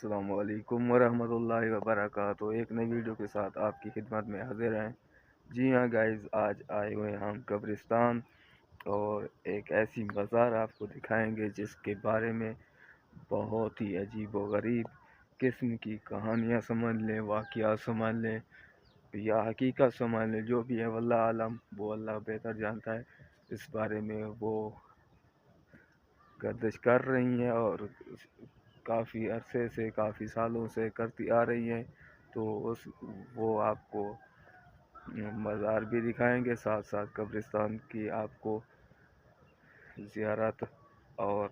السلام علیکم ورحمۃ اللہ وبرکاتہ۔ ایک نئی ویڈیو کے ساتھ آپ کی خدمت میں حاضر ہیں۔ جی ہاں گائز، آج آئے ہوئے ہم قبرستان اور ایک ایسی مزار آپ کو دکھائیں گے جس کے بارے میں بہت ہی عجیب و غریب قسم کی کہانیاں سمجھ لیں، واقعات سمجھ لیں یا حقیقت سمجھ لیں، جو بھی ہے واللہ عالم، وہ اللہ بہتر جانتا ہے۔ اس بارے میں وہ گردش کر رہی ہیں اور کافی عرصے سے، کافی سالوں سے کرتی آ رہی ہیں، تو وہ آپ کو مزار بھی دکھائیں گے، ساتھ ساتھ قبرستان کی آپ کو زیارت اور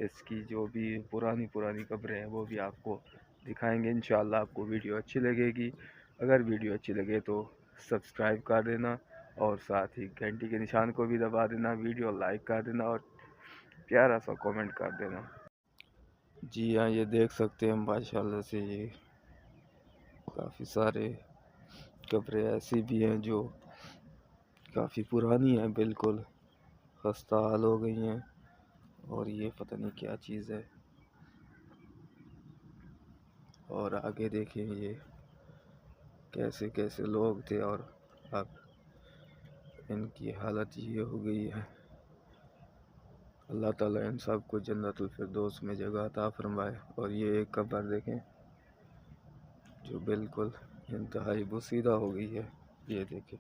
اس کی جو بھی پرانی قبریں ہیں وہ بھی آپ کو دکھائیں گے۔ انشاءاللہ آپ کو ویڈیو اچھی لگے گی۔ اگر ویڈیو اچھی لگے تو سبسکرائب کر دینا اور ساتھ ہی گھنٹی کے نشان کو بھی دبا دینا، ویڈیو لائک کر دینا اور پیارا سا کامنٹ کر دینا۔ جی ہاں، یہ دیکھ سکتے ہیں ماشاءاللہ سے یہ کافی سارے قبریں ایسی بھی ہیں جو کافی پرانی ہیں، بالکل خستہ حال ہو گئی ہیں، اور یہ پتہ نہیں کیا چیز ہے۔ اور آگے دیکھیں یہ کیسے کیسے لوگ تھے اور اب ان کی حالت یہ ہو گئی ہے۔ اللہ تعالیٰ ان سب کو جنت الفردوس میں جگہ عطا فرمائے۔ اور یہ ایک قبر دیکھیں جو بالکل انتہائی بوسیدہ ہو گئی ہے، یہ دیکھیں۔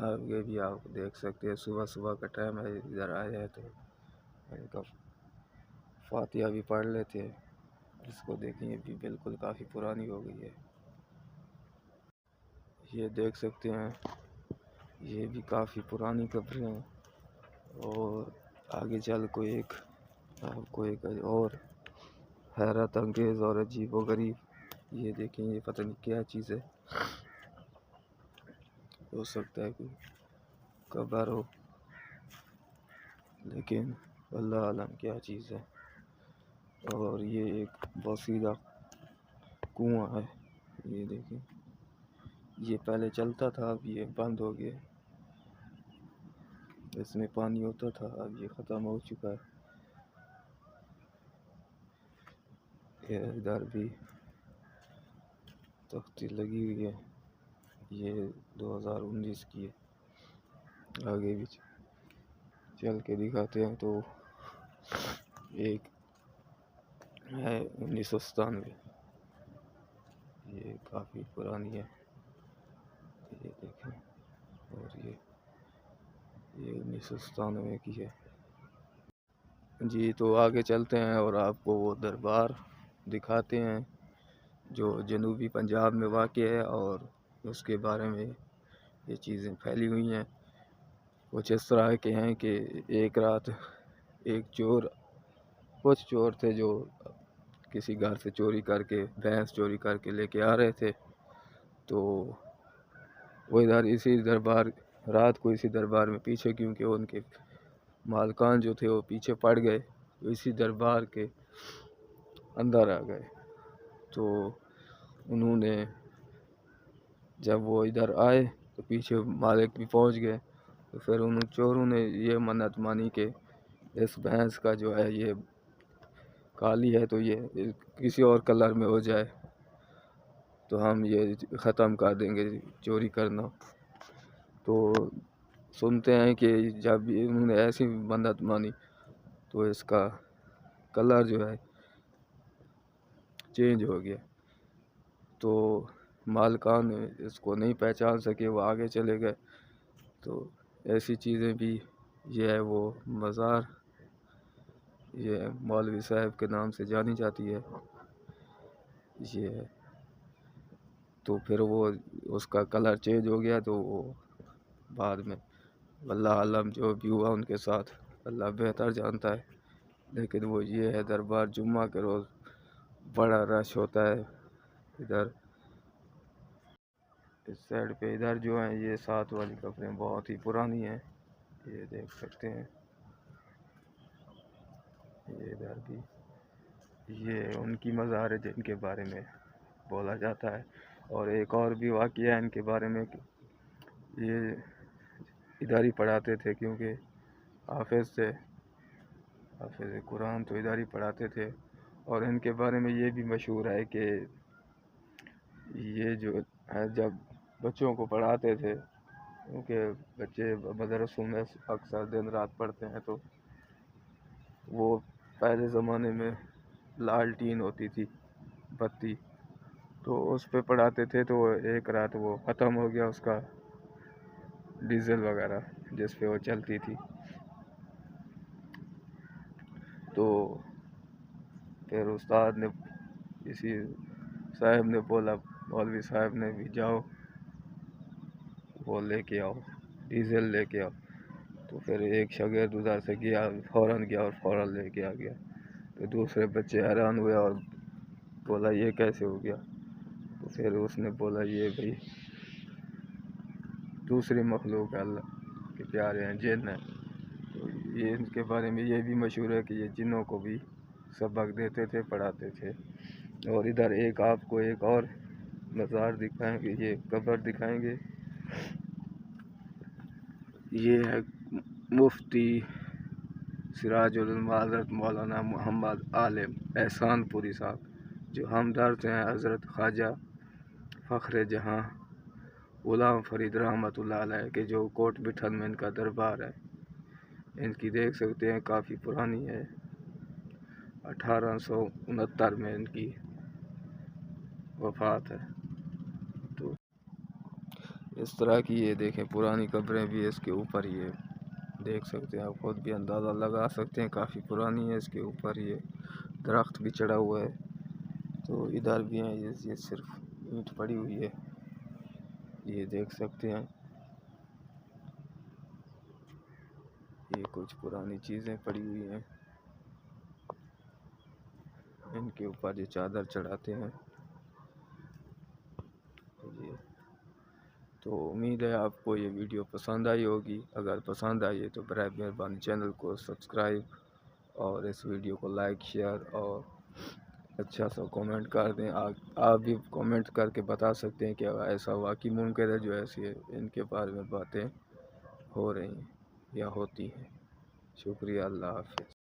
آگے بھی آپ دیکھ سکتے ہیں، صبح کا ٹائم ہے، ادھر آئے ہیں تو ان کا فاتحہ بھی پڑھ لیتے ہیں۔ اس کو دیکھیں، یہ بھی بالکل کافی پرانی ہو گئی ہے۔ یہ دیکھ سکتے ہیں، یہ بھی کافی پرانی قبریں ہیں۔ اور آگے چل آپ کو ایک اور حیرت انگیز اور عجیب و غریب، یہ دیکھیں، یہ پتہ نہیں کیا چیز ہے، ہو سکتا ہے کوئی قبر ہو، لیکن اللہ عالم کیا چیز ہے۔ اور یہ ایک بوسیدہ کنواں ہے، یہ دیکھیں، یہ پہلے چلتا تھا، اب یہ بند ہو گیا، اس میں پانی ہوتا تھا، اب یہ ختم ہو چکا ہے۔ ادھر بھی تختی لگی ہوئی ہے، یہ 2019 کی ہے۔ آگے بھی چل کے دکھاتے ہیں تو ایک ہے 1997، یہ کافی پرانی ہے، یہ دیکھیں۔ اور یہ 1997 کی ہے۔ جی تو آگے چلتے ہیں اور آپ کو وہ دربار دکھاتے ہیں جو جنوبی پنجاب میں واقع ہے، اور اس کے بارے میں یہ چیزیں پھیلی ہوئی ہیں۔ کچھ اس طرح کے ہیں کہ ایک رات کچھ چور تھے جو کسی گھر سے بھینس چوری کر کے لے کے آ رہے تھے، تو وہ رات کو اسی دربار میں پیچھے، کیونکہ ان کے مالکان جو تھے وہ پیچھے پڑ گئے، تو اسی دربار کے اندر آ گئے۔ تو انہوں نے جب وہ ادھر آئے تو پیچھے مالک بھی پہنچ گئے، تو پھر چوروں نے یہ منت مانی کہ اس بھینس کا جو ہے یہ کالی ہے، تو یہ کسی اور کلر میں ہو جائے تو ہم یہ ختم کر دیں گے چوری کرنا۔ تو سنتے ہیں کہ جب انہوں نے ایسی منت مانی تو اس کا کلر جو ہے چینج ہو گیا، تو مالکان اس کو نہیں پہچان سکے، وہ آگے چلے گئے۔ تو ایسی چیزیں بھی، یہ ہے وہ مزار، یہ مولوی صاحب کے نام سے جانی جاتی ہے، یہ ہے۔ تو پھر وہ اس کا کلر چینج ہو گیا، تو وہ بعد میں واللہ عالم جو بھی ہوا ان کے ساتھ، اللہ بہتر جانتا ہے۔ لیکن وہ یہ ہے، دربار جمعہ کے روز بڑا رش ہوتا ہے۔ ادھر اس سائڈ پہ ادھر جو ہیں یہ 7 والی قبریں بہت ہی پرانی ہیں، یہ دیکھ سکتے ہیں۔ یہ ادھر بھی، یہ ان کی مزار ہے جن کے بارے میں بولا جاتا ہے۔ اور ایک اور بھی واقعہ ہے ان کے بارے میں، کہ یہ ادھر ہی پڑھاتے تھے کیونکہ حافظ تھے، حافظ قرآن تو ادھر ہی پڑھاتے تھے، اور ان کے بارے میں یہ بھی مشہور ہے کہ یہ جو ہے جب بچوں کو پڑھاتے تھے، کیونکہ بچے مدرسوں میں اکثر دن رات پڑھتے ہیں، تو وہ پہلے زمانے میں لالٹین ہوتی تھی بتی، تو اس پہ پڑھاتے تھے، تو ایک رات وہ ختم ہو گیا اس کا ڈیزل وغیرہ جس پہ وہ چلتی تھی، تو پھر استاد نے کسی صاحب نے بولا، مولوی صاحب نے بھی جاؤ وہ لے کے آؤ، ڈیزل لے کے آؤ، تو پھر ایک شاگرد ادھر سے گیا، فوراً گیا اور فوراً لے کے آ گیا، تو دوسرے بچے حیران ہوئے اور بولا یہ کیسے ہو گیا، تو پھر اس نے بولا یہ بھائی دوسری مخلوق ہے، اللہ کے پیارے ہیں، جن ہیں، تو یہ ان کے بارے میں یہ بھی مشہور ہے کہ یہ جنوں کو بھی سبق دیتے تھے، پڑھاتے تھے۔ اور ادھر ایک آپ کو ایک اور مزار دکھائیں گے، یہ قبر دکھائیں گے، یہ ہے مفتی سراج العلوم حضرت مولانا محمد عالم احسان پوری صاحب، جو ہمدرد ہیں حضرت خواجہ فخر جہاں غلام فرید رحمۃ اللہ علیہ کے، جو کوٹ بٹھن میں ان کا دربار ہے۔ ان کی دیکھ سکتے ہیں کافی پرانی ہے، 1869 میں ان کی وفات ہے۔ تو اس طرح کی یہ دیکھیں پرانی قبریں بھی اس کے اوپر یہ دیکھ سکتے ہیں، آپ خود بھی اندازہ لگا سکتے ہیں، کافی پرانی ہے، اس کے اوپر یہ درخت بھی چڑھا ہوا ہے۔ تو ادھر بھی ہیں، یہ صرف اینٹ پڑی ہوئی ہے، یہ دیکھ سکتے ہیں، یہ کچھ پرانی چیزیں پڑی ہوئی ہیں، ان کے اوپر یہ چادر چڑھاتے ہیں۔ تو امید ہے آپ کو یہ ویڈیو پسند آئی ہوگی، اگر پسند آئی ہے تو برائے مہربانی چینل کو سبسکرائب اور اس ویڈیو کو لائک، شیئر اور اچھا سا کامنٹ کر دیں۔ آپ بھی کامنٹ کر کے بتا سکتے ہیں کہ ایسا واقعی ممکن ہے جو ایسی ان کے بارے میں باتیں ہو رہی ہیں یا ہوتی ہیں۔ شکریہ، اللہ حافظ۔